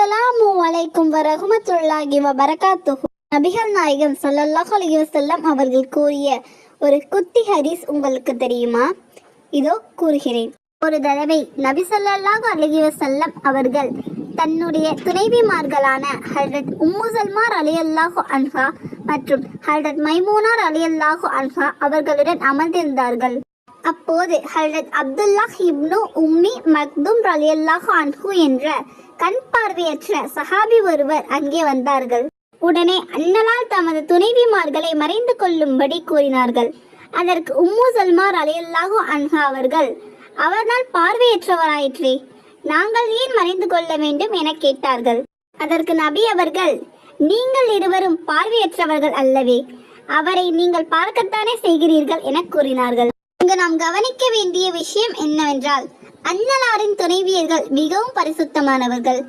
அஸ்ஸலாமு அலைக்கும் வரஹ்மத்துல்லாஹி வபரகாத்துஹு. நபிகள் நாயகம் ஸல்லல்லாஹு அலைஹி வஸல்லம் அவர்கள் கூறிய ஒரு குட்டி ஹதீஸ் உங்களுக்கு தெரியுமா? இதோ கூறுகிறேன். ஒரு தடவை நபி ஸல்லல்லாஹு அலைஹி வஸல்லம் அவர்கள் தன்னுடைய துணைவிமார்களான ஹஜ்ரத் உம்மு சல்மா ரலியல்லாஹு அன்ஹா மற்றும் ஹஜ்ரத் மைமூனா ரலியல்லாஹு அன்ஹா அவர்களுடன் அமர்ந்திருந்தார்கள். அப்போது ஹஜ்ரத் அப்துல்லாஹ் இப்னு உம்மி மக்தும் ரலியல்லாஹு அன்ஹு என்ற கண் பார்வையற்ற சஹாபி ஒருவர் அங்கே வந்தார்கள். உடனே அண்ணலால் தமது துணைவிமார்களை மறைந்து கொள்ளும்படி கூறினார்கள். அதற்கு உம்மு சல்மா ரலியல்லாஹு அன்ஹா அவர்கள், அவர்னால் பார்வையற்றவராயிற்றே, நாங்கள் ஏன் மறைந்து கொள்ள வேண்டும் என கேட்டார்கள். அதற்கு நபி அவர்கள், நீங்கள் இருவரும் பார்வையற்றவர்கள் அல்லவே, அவரை நீங்கள் பார்க்கத்தானே செய்கிறீர்கள் என கூறினார்கள். இங்கு நாம் கவனிக்க வேண்டிய விஷயம் என்னவென்றால், அண்ணலாரின் துணைவியர்கள் மிகவும் பரிசுத்தமானவர்கள்.